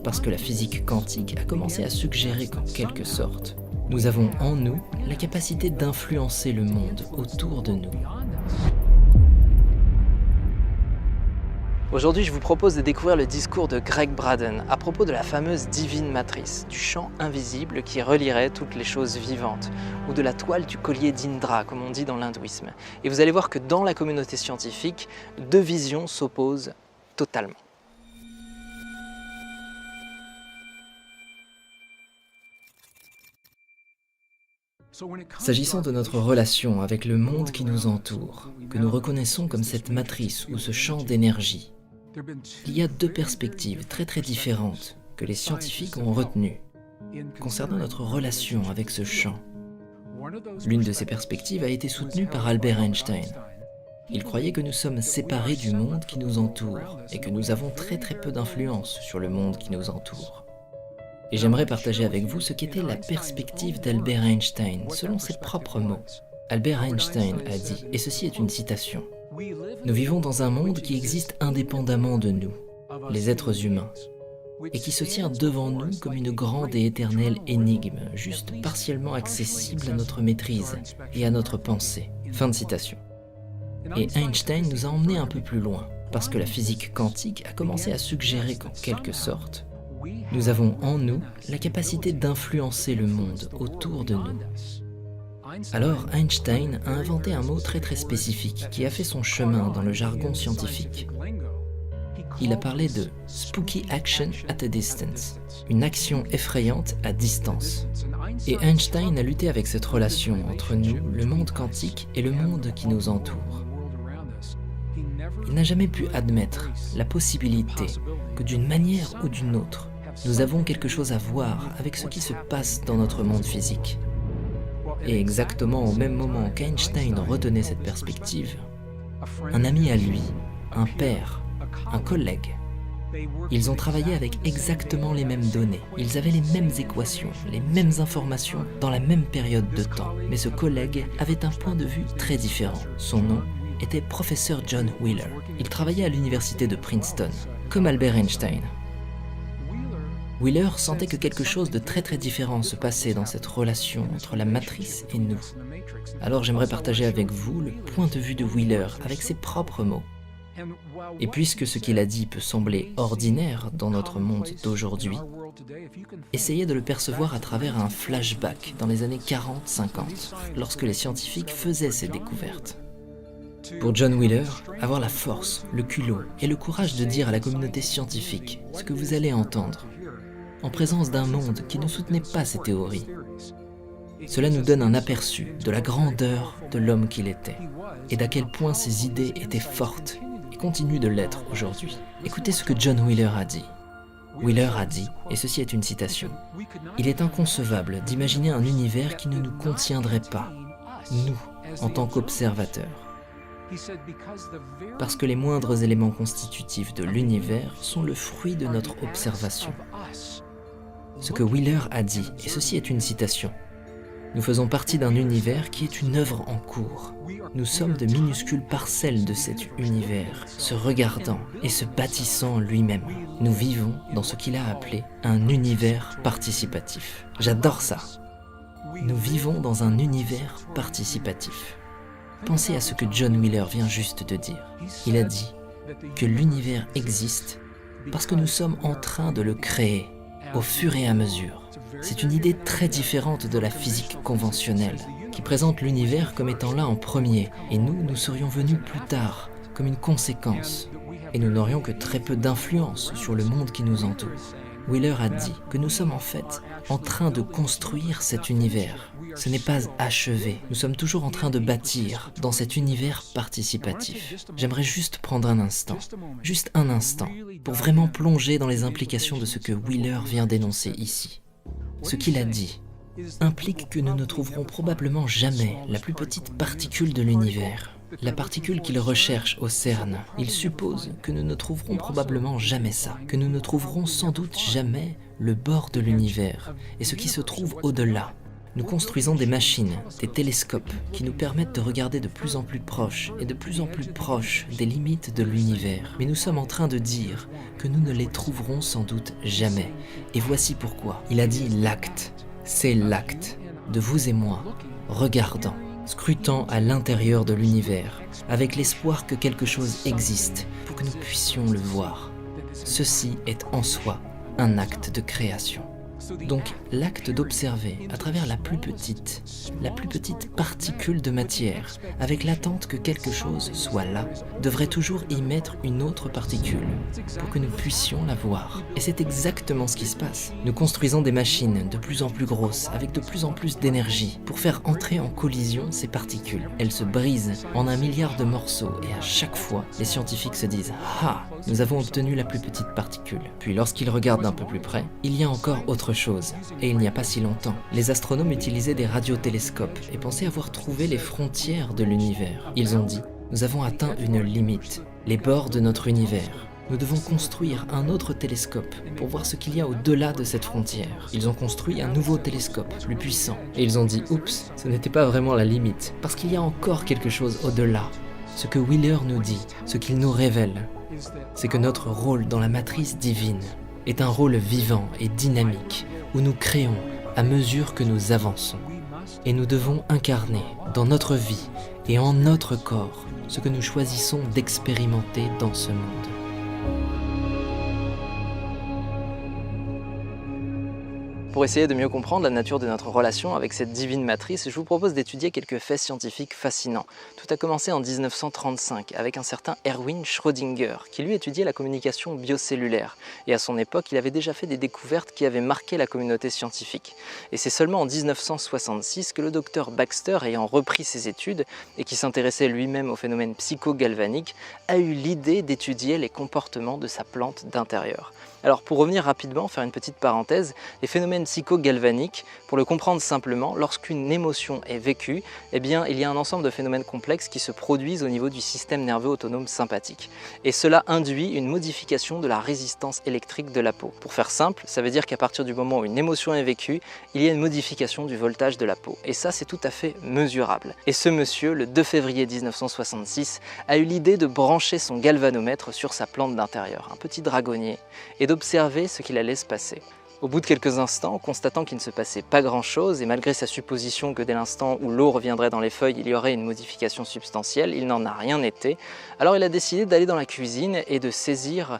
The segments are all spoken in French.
Parce que la physique quantique a commencé à suggérer qu'en quelque sorte, nous avons en nous la capacité d'influencer le monde autour de nous. Aujourd'hui, je vous propose de découvrir le discours de Gregg Braden à propos de la fameuse divine matrice, du champ invisible qui relierait toutes les choses vivantes, ou de la toile du collier d'Indra, comme on dit dans l'hindouisme. Et vous allez voir que dans la communauté scientifique, deux visions s'opposent totalement. S'agissant de notre relation avec le monde qui nous entoure, que nous reconnaissons comme cette matrice ou ce champ d'énergie, il y a deux perspectives très différentes que les scientifiques ont retenues concernant notre relation avec ce champ. L'une de ces perspectives a été soutenue par Albert Einstein. Il croyait que nous sommes séparés du monde qui nous entoure et que nous avons très peu d'influence sur le monde qui nous entoure. Et j'aimerais partager avec vous ce qu'était la perspective d'Albert Einstein, selon ses propres mots. Albert Einstein a dit, et ceci est une citation, « Nous vivons dans un monde qui existe indépendamment de nous, les êtres humains, et qui se tient devant nous comme une grande et éternelle énigme, juste partiellement accessible à notre maîtrise et à notre pensée. » Fin de citation. Et Einstein nous a emmenés un peu plus loin, parce que la physique quantique a commencé à suggérer qu'en quelque sorte, nous avons en nous la capacité d'influencer le monde autour de nous. Alors Einstein a inventé un mot très spécifique qui a fait son chemin dans le jargon scientifique. Il a parlé de « spooky action at a distance », une action effrayante à distance. Et Einstein a lutté avec cette relation entre nous, le monde quantique, et le monde qui nous entoure. Il n'a jamais pu admettre la possibilité que d'une manière ou d'une autre, nous avons quelque chose à voir avec ce qui se passe dans notre monde physique. Et exactement au même moment qu'Einstein retenait cette perspective, un ami à lui, un père, un collègue, ils ont travaillé avec exactement les mêmes données, ils avaient les mêmes équations, les mêmes informations dans la même période de temps. Mais ce collègue avait un point de vue très différent. Son nom était professeur John Wheeler. Il travaillait à l'université de Princeton, comme Albert Einstein. Wheeler sentait que quelque chose de très différent se passait dans cette relation entre la matrice et nous. Alors j'aimerais partager avec vous le point de vue de Wheeler avec ses propres mots. Et puisque ce qu'il a dit peut sembler ordinaire dans notre monde d'aujourd'hui, essayez de le percevoir à travers un flashback dans les années 40-50, lorsque les scientifiques faisaient ces découvertes. Pour John Wheeler, avoir la force, le culot et le courage de dire à la communauté scientifique ce que vous allez entendre, en présence d'un monde qui ne soutenait pas ces théories. Cela nous donne un aperçu de la grandeur de l'homme qu'il était, et d'à quel point ses idées étaient fortes et continuent de l'être aujourd'hui. Écoutez ce que John Wheeler a dit. Wheeler a dit, et ceci est une citation, « Il est inconcevable d'imaginer un univers qui ne nous contiendrait pas, nous, en tant qu'observateurs. Parce que les moindres éléments constitutifs de l'univers sont le fruit de notre observation. » Ce que Wheeler a dit, et ceci est une citation, « Nous faisons partie d'un univers qui est une œuvre en cours. Nous sommes de minuscules parcelles de cet univers, se regardant et se bâtissant lui-même. Nous vivons dans ce qu'il a appelé un univers participatif. » J'adore ça. Nous vivons dans un univers participatif. Pensez à ce que John Wheeler vient juste de dire. Il a dit que l'univers existe parce que nous sommes en train de le créer au fur et à mesure. C'est une idée très différente de la physique conventionnelle, qui présente l'univers comme étant là en premier, et nous serions venus plus tard, comme une conséquence, et nous n'aurions que très peu d'influence sur le monde qui nous entoure. Wheeler a dit que nous sommes en fait en train de construire cet univers. Ce n'est pas achevé, nous sommes toujours en train de bâtir dans cet univers participatif. J'aimerais juste prendre un instant, pour vraiment plonger dans les implications de ce que Wheeler vient d'énoncer ici. Ce qu'il a dit implique que nous ne trouverons probablement jamais la plus petite particule de l'univers. La particule qu'il recherche au CERN, il suppose que nous ne trouverons probablement jamais ça, que nous ne trouverons sans doute jamais le bord de l'univers et ce qui se trouve au-delà, Nous construisons des machines, des télescopes, qui nous permettent de regarder de plus en plus proche et de plus en plus proche des limites de l'univers. Mais nous sommes en train de dire que nous ne les trouverons sans doute jamais. Et voici pourquoi. Il a dit l'acte. C'est l'acte de vous et moi, regardant, scrutant à l'intérieur de l'univers, avec l'espoir que quelque chose existe pour que nous puissions le voir. Ceci est en soi un acte de création. Donc l'acte d'observer à travers la plus petite particule de matière, avec l'attente que quelque chose soit là, devrait toujours y mettre une autre particule pour que nous puissions la voir. Et c'est exactement ce qui se passe. Nous construisons des machines de plus en plus grosses, avec de plus en plus d'énergie, pour faire entrer en collision ces particules. Elles se brisent en 1 milliard de morceaux et à chaque fois, les scientifiques se disent « Ah, nous avons obtenu la plus petite particule ». Puis lorsqu'ils regardent d'un peu plus près, il y a encore autre chose. Et il n'y a pas si longtemps, les astronomes utilisaient des radiotélescopes et pensaient avoir trouvé les frontières de l'univers. Ils ont dit « Nous avons atteint une limite, les bords de notre univers. Nous devons construire un autre télescope pour voir ce qu'il y a au-delà de cette frontière. » Ils ont construit un nouveau télescope, plus puissant. Et ils ont dit « Oups, ce n'était pas vraiment la limite, parce qu'il y a encore quelque chose au-delà. » Ce que Wheeler nous dit, ce qu'il nous révèle, c'est que notre rôle dans la matrice divine est un rôle vivant et dynamique, où nous créons à mesure que nous avançons. Et nous devons incarner dans notre vie et en notre corps ce que nous choisissons d'expérimenter dans ce monde. Pour essayer de mieux comprendre la nature de notre relation avec cette divine matrice, je vous propose d'étudier quelques faits scientifiques fascinants. Tout a commencé en 1935 avec un certain Erwin Schrödinger qui lui étudiait la communication biocellulaire. Et à son époque, il avait déjà fait des découvertes qui avaient marqué la communauté scientifique. Et c'est seulement en 1966 que le docteur Baxter, ayant repris ses études et qui s'intéressait lui-même aux phénomènes psychogalvaniques, a eu l'idée d'étudier les comportements de sa plante d'intérieur. Alors pour revenir rapidement, faire une petite parenthèse, les phénomènes psychogalvaniques, pour le comprendre simplement, lorsqu'une émotion est vécue, eh bien il y a un ensemble de phénomènes complexes qui se produisent au niveau du système nerveux autonome sympathique. Et cela induit une modification de la résistance électrique de la peau. Pour faire simple, ça veut dire qu'à partir du moment où une émotion est vécue, il y a une modification du voltage de la peau. Et ça, c'est tout à fait mesurable. Et ce monsieur, le 2 février 1966, a eu l'idée de brancher son galvanomètre sur sa plante d'intérieur, un petit dragonnier, et d'observer ce qu'il allait se passer. Au bout de quelques instants, constatant qu'il ne se passait pas grand-chose, et malgré sa supposition que dès l'instant où l'eau reviendrait dans les feuilles, il y aurait une modification substantielle, il n'en a rien été, alors il a décidé d'aller dans la cuisine et de saisir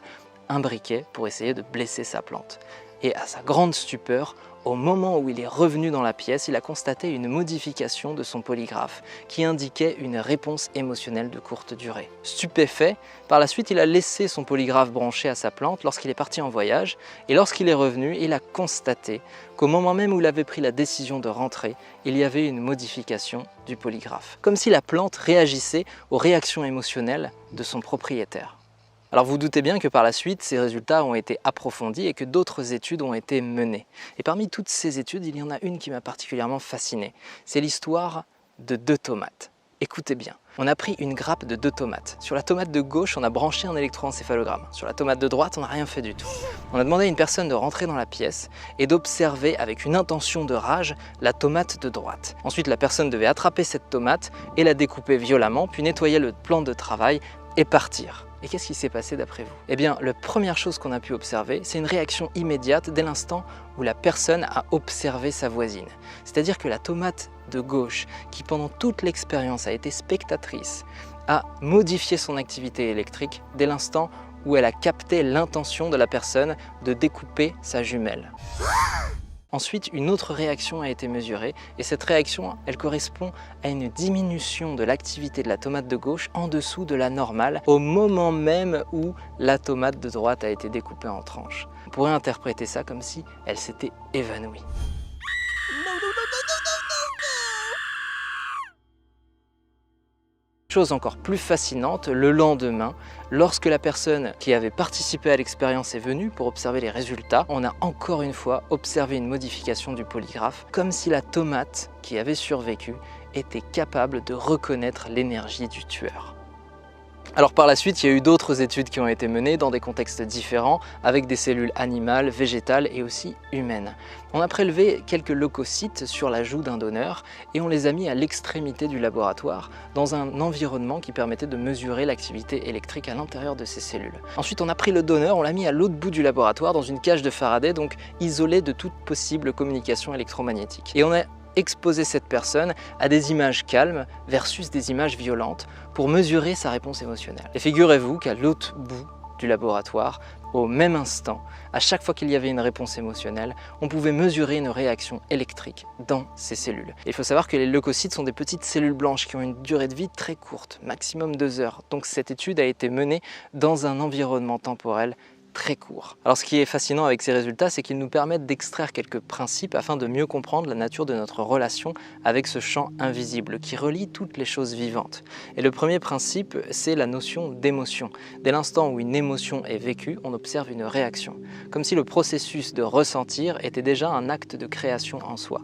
un briquet pour essayer de blesser sa plante. Et à sa grande stupeur, au moment où il est revenu dans la pièce, il a constaté une modification de son polygraphe qui indiquait une réponse émotionnelle de courte durée. Stupéfait, par la suite il a laissé son polygraphe branché à sa plante lorsqu'il est parti en voyage et lorsqu'il est revenu, il a constaté qu'au moment même où il avait pris la décision de rentrer, il y avait une modification du polygraphe. Comme si la plante réagissait aux réactions émotionnelles de son propriétaire. Alors vous doutez bien que par la suite, ces résultats ont été approfondis et que d'autres études ont été menées. Et parmi toutes ces études, il y en a une qui m'a particulièrement fasciné. C'est l'histoire de 2 tomates. Écoutez bien, on a pris une grappe de 2 tomates. Sur la tomate de gauche, on a branché un électroencéphalogramme. Sur la tomate de droite, on n'a rien fait du tout. On a demandé à une personne de rentrer dans la pièce et d'observer avec une intention de rage la tomate de droite. Ensuite, la personne devait attraper cette tomate et la découper violemment, puis nettoyer le plan de travail et partir. Et qu'est-ce qui s'est passé d'après vous? Eh bien, la première chose qu'on a pu observer, c'est une réaction immédiate dès l'instant où la personne a observé sa voisine. C'est-à-dire que la tomate de gauche, qui pendant toute l'expérience a été spectatrice, a modifié son activité électrique dès l'instant où elle a capté l'intention de la personne de découper sa jumelle. Ensuite, une autre réaction a été mesurée et cette réaction, elle correspond à une diminution de l'activité de la tomate de gauche en dessous de la normale au moment même où la tomate de droite a été découpée en tranches. On pourrait interpréter ça comme si elle s'était évanouie. Chose encore plus fascinante, le lendemain, lorsque la personne qui avait participé à l'expérience est venue pour observer les résultats, on a encore une fois observé une modification du polygraphe, comme si la tomate qui avait survécu était capable de reconnaître l'énergie du tueur. Alors par la suite, il y a eu d'autres études qui ont été menées dans des contextes différents, avec des cellules animales, végétales et aussi humaines. On a prélevé quelques leucocytes sur la joue d'un donneur et on les a mis à l'extrémité du laboratoire, dans un environnement qui permettait de mesurer l'activité électrique à l'intérieur de ces cellules. Ensuite, on a pris le donneur, on l'a mis à l'autre bout du laboratoire, dans une cage de Faraday, donc isolée de toute possible communication électromagnétique. Et on a exposer cette personne à des images calmes versus des images violentes pour mesurer sa réponse émotionnelle. Et figurez-vous qu'à l'autre bout du laboratoire, au même instant, à chaque fois qu'il y avait une réponse émotionnelle, on pouvait mesurer une réaction électrique dans ces cellules. Et il faut savoir que les leucocytes sont des petites cellules blanches qui ont une durée de vie très courte, maximum 2 heures. Donc cette étude a été menée dans un environnement temporel très court. Alors ce qui est fascinant avec ces résultats, c'est qu'ils nous permettent d'extraire quelques principes afin de mieux comprendre la nature de notre relation avec ce champ invisible qui relie toutes les choses vivantes. Et le premier principe, c'est la notion d'émotion. Dès l'instant où une émotion est vécue, on observe une réaction, comme si le processus de ressentir était déjà un acte de création en soi.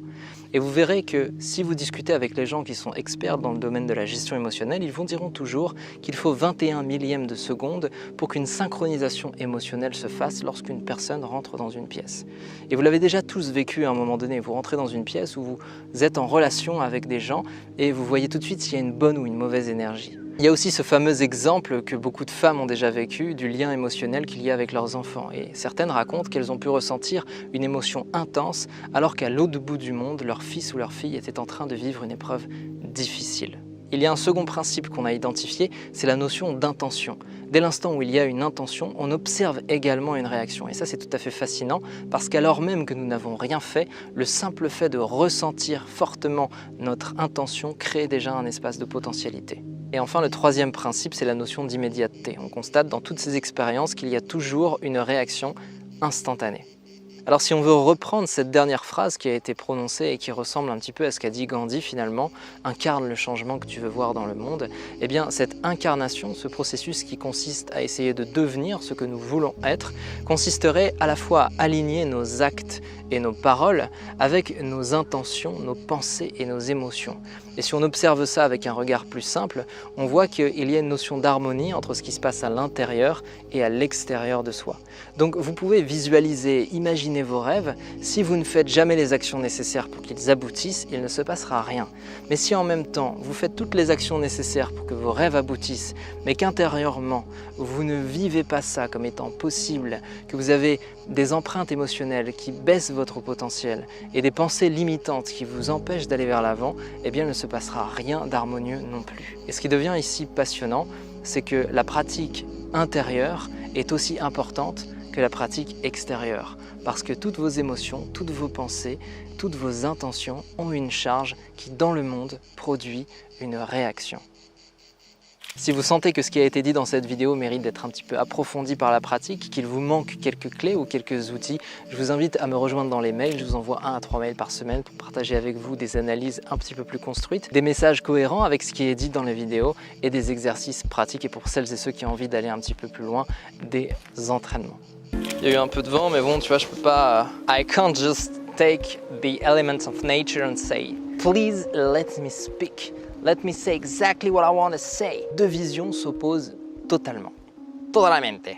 Et vous verrez que si vous discutez avec les gens qui sont experts dans le domaine de la gestion émotionnelle, ils vous diront toujours qu'il faut 21 millièmes de seconde pour qu'une synchronisation émotionnelle se fasse lorsqu'une personne rentre dans une pièce. Et vous l'avez déjà tous vécu à un moment donné, vous rentrez dans une pièce où vous êtes en relation avec des gens et vous voyez tout de suite s'il y a une bonne ou une mauvaise énergie. Il y a aussi ce fameux exemple que beaucoup de femmes ont déjà vécu du lien émotionnel qu'il y a avec leurs enfants. Et certaines racontent qu'elles ont pu ressentir une émotion intense alors qu'à l'autre bout du monde, leur fils ou leur fille était en train de vivre une épreuve difficile. Il y a un second principe qu'on a identifié, c'est la notion d'intention. Dès l'instant où il y a une intention, on observe également une réaction. Et ça, c'est tout à fait fascinant parce qu'alors même que nous n'avons rien fait, le simple fait de ressentir fortement notre intention crée déjà un espace de potentialité. Et enfin, le troisième principe, c'est la notion d'immédiateté. On constate dans toutes ces expériences qu'il y a toujours une réaction instantanée. Alors si on veut reprendre cette dernière phrase qui a été prononcée et qui ressemble un petit peu à ce qu'a dit Gandhi finalement, incarne le changement que tu veux voir dans le monde, eh bien cette incarnation, ce processus qui consiste à essayer de devenir ce que nous voulons être, consisterait à la fois à aligner nos actes et nos paroles avec nos intentions, nos pensées et nos émotions. Et si on observe ça avec un regard plus simple, on voit qu'il y a une notion d'harmonie entre ce qui se passe à l'intérieur et à l'extérieur de soi. Donc vous pouvez visualiser, imaginer vos rêves. Si vous ne faites jamais les actions nécessaires pour qu'ils aboutissent, il ne se passera rien. Mais si en même temps, vous faites toutes les actions nécessaires pour que vos rêves aboutissent, mais qu'intérieurement, vous ne vivez pas ça comme étant possible, que vous avez des empreintes émotionnelles qui baissent votre potentiel et des pensées limitantes qui vous empêchent d'aller vers l'avant, eh bien il ne se passera rien d'harmonieux non plus. Et ce qui devient ici passionnant, c'est que la pratique intérieure est aussi importante que la pratique extérieure. Parce que toutes vos émotions, toutes vos pensées, toutes vos intentions ont une charge qui, dans le monde, produit une réaction. Si vous sentez que ce qui a été dit dans cette vidéo mérite d'être un petit peu approfondi par la pratique, qu'il vous manque quelques clés ou quelques outils, je vous invite à me rejoindre dans les mails. Je vous envoie 1 à 3 mails par semaine pour partager avec vous des analyses un petit peu plus construites, des messages cohérents avec ce qui est dit dans les vidéos et des exercices pratiques. Et pour celles et ceux qui ont envie d'aller un petit peu plus loin, des entraînements. Il y a eu un peu de vent, mais bon, tu vois, je peux pas... I can't just take the elements of nature and say, please let me speak. Let me say exactly what I want to say. Deux visions s'opposent totalement. Totalmente.